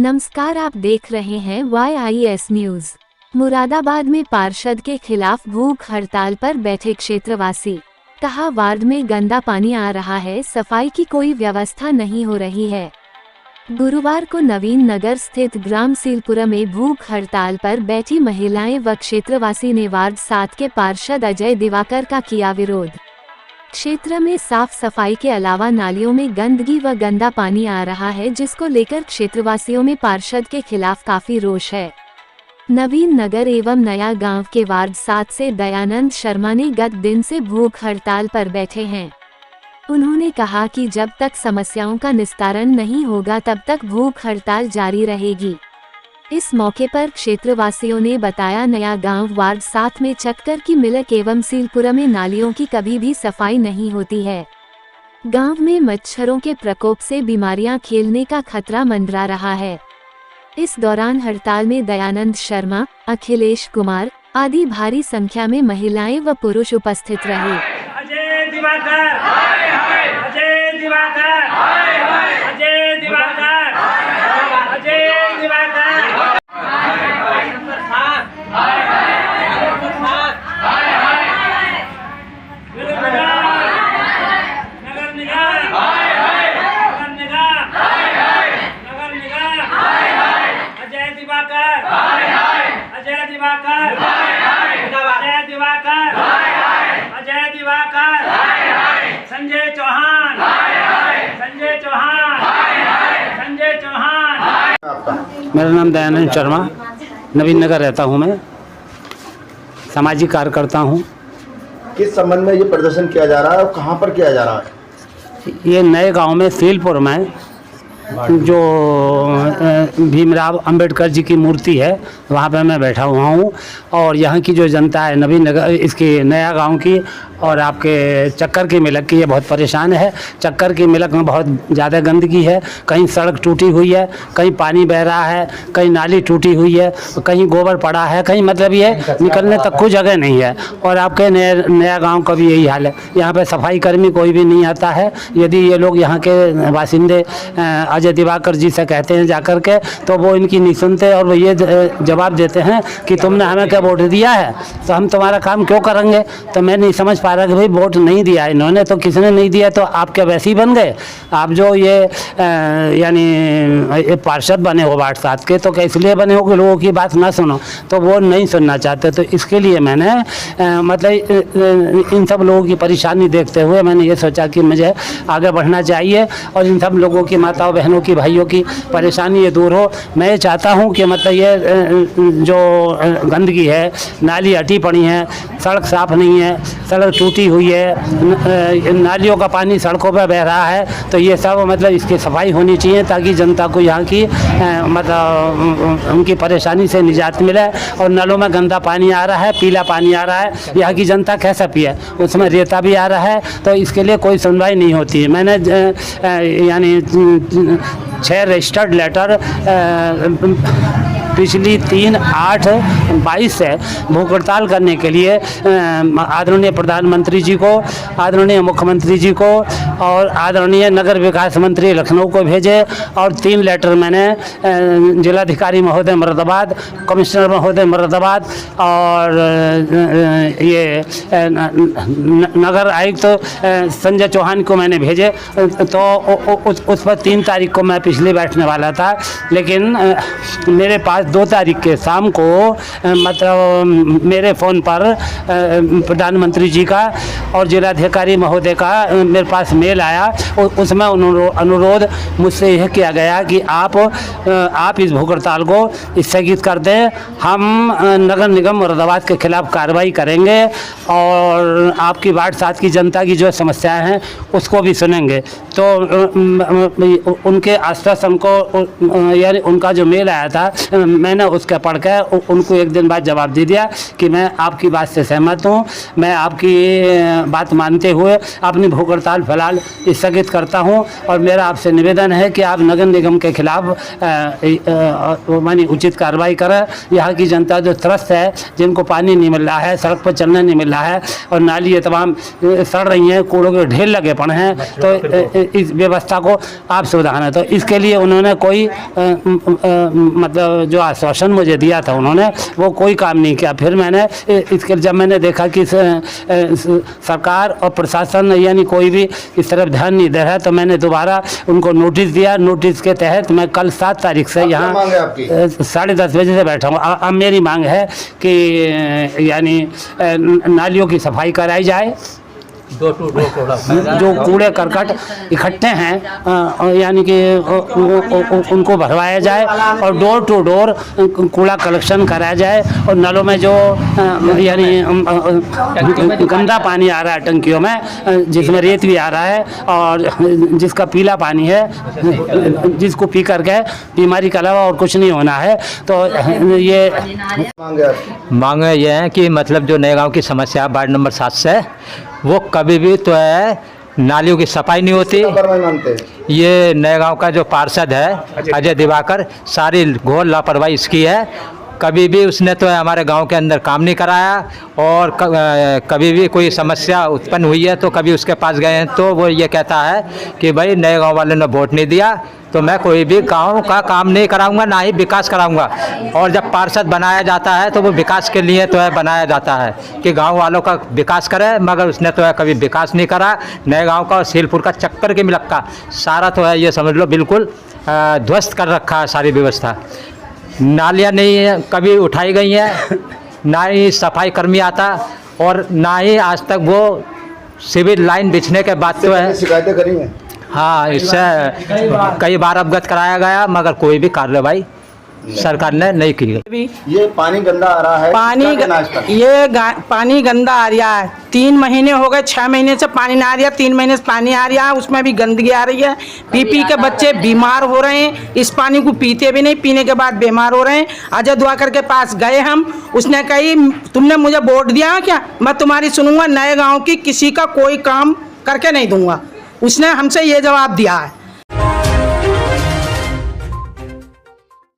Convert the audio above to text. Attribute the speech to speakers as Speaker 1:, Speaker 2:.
Speaker 1: नमस्कार, आप देख रहे हैं YIS न्यूज। मुरादाबाद में पार्षद के खिलाफ भूख हड़ताल पर बैठे क्षेत्रवासी। कहा, वार्ड में गंदा पानी आ रहा है, सफाई की कोई व्यवस्था नहीं हो रही है। गुरुवार को नवीन नगर स्थित ग्राम सीलपुरा में भूख हड़ताल पर बैठी महिलाएं व क्षेत्रवासी ने वार्ड 7 के पार्षद अजय दिवाकर का किया विरोध। क्षेत्र में साफ सफाई के अलावा नालियों में गंदगी व गंदा पानी आ रहा है, जिसको लेकर क्षेत्रवासियों में पार्षद के खिलाफ काफी रोष है। नवीन नगर एवं नया गांव के वार्ड 7 से दयानंद शर्मा ने गत दिन से भूख हड़ताल पर बैठे हैं। उन्होंने कहा कि जब तक समस्याओं का निस्तारण नहीं होगा तब तक भूख हड़ताल जारी रहेगी। इस मौके पर क्षेत्रवासियों ने बताया, नया गांव वार्ड 7 में चक्कर की मिलक एवं सीलपुरा में नालियों की कभी भी सफाई नहीं होती है। गांव में मच्छरों के प्रकोप से बीमारियां खेलने का खतरा मंडरा रहा है। इस दौरान हड़ताल में दयानंद शर्मा, अखिलेश कुमार आदि भारी संख्या में महिलाएं व पुरुष उपस्थित रहे।
Speaker 2: अजय दिवाकर, अजय दिवाकर, अजय दिवाकर, अजय दिवाकर। अजय दिवाकर, अजय दिवाकर, अजय दिवाकर, संजय चौहान, संजय चौहान, संजय चौहान।
Speaker 3: मेरा नाम दयानंद शर्मा, नवीन नगर रहता हूँ। मैं सामाजिक कार्यकर्ता हूँ।
Speaker 4: किस संबंध में ये प्रदर्शन किया जा रहा है और कहाँ पर किया जा रहा है?
Speaker 3: ये नए गांव में सीलपुर में जो भीमराव अंबेडकर जी की मूर्ति है, वहाँ पे मैं बैठा हुआ हूँ। और यहाँ की जो जनता है नवीन नगर, इसकी नया गांव की और आपके चक्कर की मिलक की, ये बहुत परेशान है। चक्कर की मिलक में बहुत ज़्यादा गंदगी है। कहीं सड़क टूटी हुई है, कहीं पानी बह रहा है, कहीं नाली टूटी हुई है, कहीं गोबर पड़ा है, कहीं मतलब ये निकलने तक कोई जगह नहीं है। और आपके नया गाँव का भी यही हाल है। यहाँ पर सफाई कर्मी कोई भी नहीं आता है। यदि ये लोग यहाँ के बासिंदे अजय दिवाकर जी से कहते हैं जाकर के, तो वो इनकी नहीं सुनते और वो ये जवाब देते हैं कि तुमने हमें क्या वोट दिया है तो हम तुम्हारा काम क्यों करेंगे। तो मैं नहीं समझ पा रहा कि भाई वोट नहीं दिया इन्होंने तो किसने नहीं दिया, तो आप क्या वैसे ही बन गए? आप जो ये यानी पार्षद बने हो वार्ड 7 के, तो क्या इसलिए बने हो कि लोगों की बात ना सुनो? तो वो नहीं सुनना चाहते। तो इसके लिए मैंने मतलब इन सब लोगों की परेशानी देखते हुए मैंने ये सोचा कि मुझे आगे बढ़ना चाहिए और इन सब लोगों की माताओं बहनों की भाइयों की परेशानी ये दूर हो। मैं ये चाहता हूँ कि मतलब ये जो गंदगी है, नाली हटी पड़ी है, सड़क साफ़ नहीं है, सड़क टूटी हुई है, नालियों का पानी सड़कों पर बह रहा है, तो ये सब मतलब इसकी सफाई होनी चाहिए ताकि जनता को यहाँ की मतलब उनकी परेशानी से निजात मिले। और नलों में गंदा पानी आ रहा है, पीला पानी आ रहा है, यहाँ की जनता कैसे पिए? उसमें रेता भी आ रहा है, तो इसके लिए कोई सुनवाई नहीं होती है। मैंने यानी 6 रजिस्टर्ड लेटर पिछली 3/8/22 से भूख हड़ताल करने के लिए आदरणीय प्रधानमंत्री जी को, आदरणीय मुख्यमंत्री जी को और आदरणीय नगर विकास मंत्री लखनऊ को भेजे। और 3 लेटर मैंने जिलाधिकारी महोदय मुरादाबाद, कमिश्नर महोदय मुरादाबाद और ये नगर आयुक्त संजय चौहान को मैंने भेजे। तो उस पर 3 तारीख को मैं पिछले बैठने वाला था, लेकिन मेरे पास 2 तारीख के शाम को मतलब मेरे फ़ोन पर प्रधानमंत्री जी का और जिलाधिकारी महोदय का मेरे पास मेल आया। उसमें अनुरोध मुझसे यह किया गया कि आप इस भूख हड़ताल को स्थगित कर दें। हम नगर निगम मुरादाबाद के खिलाफ कार्रवाई करेंगे और आपकी वार्ड 7 की जनता की जो समस्याएं हैं उसको भी सुनेंगे। तो उनके आश्वासन को यानी उनका जो मेल आया था मैंने उसके पढ़ के उनको एक दिन बाद जवाब दे दिया कि मैं आपकी बात से सहमत हूँ, मैं आपकी बात मानते हुए अपनी भूख हड़ताल फिलहाल स्थगित करता हूँ। और मेरा आपसे निवेदन है कि आप नगर निगम के खिलाफ मानी उचित कार्रवाई करें। यहाँ की जनता जो त्रस्त है, जिनको पानी नहीं मिल रहा है, सड़क पर चलना नहीं मिल रहा है और नाली ये तमाम सड़ रही हैं, कूड़ों के ढेर लगे पड़े हैं, तो इस व्यवस्था को आप सुधारना है। तो इसके लिए उन्होंने कोई मतलब जो आश्वासन मुझे दिया था उन्होंने वो कोई काम नहीं किया। फिर मैंने इसके जब मैंने देखा कि सरकार और प्रशासन यानी कोई भी इस तरफ ध्यान नहीं दे रहा है, तो मैंने दोबारा उनको नोटिस दिया। नोटिस के तहत मैं कल 7 तारीख से यहाँ 10:30 बजे से बैठा हूँ। अब मेरी मांग है कि यानी नालियों की सफाई कराई जाए, जो कूड़े करकट इकट्ठे हैं यानी कि उनको भरवाया जाए और डोर टू डोर कूड़ा कलेक्शन कराया जाए। और नलों में जो यानी गंदा पानी आ रहा है टंकियों में, जिसमें रेत भी आ रहा है और जिसका पीला पानी है, जिसको पी करके बीमारी के अलावा और कुछ नहीं होना है। तो ये
Speaker 5: मांग ये है कि मतलब जो नए गाँव की समस्या है वार्ड नंबर 7 से, वो कभी भी तो है नालियों की सफाई नहीं होती। ये नए गांव का जो पार्षद है अजय दिवाकर, सारी घोर लापरवाही इसकी है। कभी भी उसने तो हमारे गांव के अंदर काम नहीं कराया और कभी भी कोई समस्या उत्पन्न हुई है तो कभी उसके पास गए हैं तो वो ये कहता है कि भाई नए गांव वाले ने वोट नहीं दिया तो मैं कोई भी गांव का काम नहीं कराऊंगा, ना ही विकास कराऊंगा। और जब पार्षद बनाया जाता है तो वो विकास के लिए तो है बनाया जाता है कि गांव वालों का विकास करे, मगर उसने तो है कभी विकास नहीं करा। नए गांव का और सीलपुर का चक्कर के मिलक का सारा तो है ये समझ लो बिल्कुल ध्वस्त कर रखा है सारी व्यवस्था। नालियाँ नहीं कभी उठाई गई हैं, ना ही सफाई कर्मी आता और ना ही आज तक वो सिविल लाइन बिछने के बाद तो है
Speaker 4: शिकायतें करी हैं।
Speaker 5: हाँ, इससे कई बार अवगत कराया गया मगर कोई भी कार्रवाई सरकार ने नहीं की गई।
Speaker 4: ये पानी गंदा आ रहा है,
Speaker 6: पानी गंदा आ रहा है। 3 महीने हो गए, 6 महीने से पानी ना आ रहा, 3 महीने से पानी आ रहा है, उसमें भी गंदगी आ रही है। पी के बच्चे बीमार हो रहे हैं, इस पानी को पीते भी नहीं, पीने के बाद बीमार हो रहे हैं। अजय दिवाकर के पास गए हम, उसने कही तुमने मुझे वोट दिया है क्या, मैं तुम्हारी सुनूंगा, नए गाँव की किसी का कोई काम करके नहीं दूंगा। उसने हमसे ये जवाब दिया है।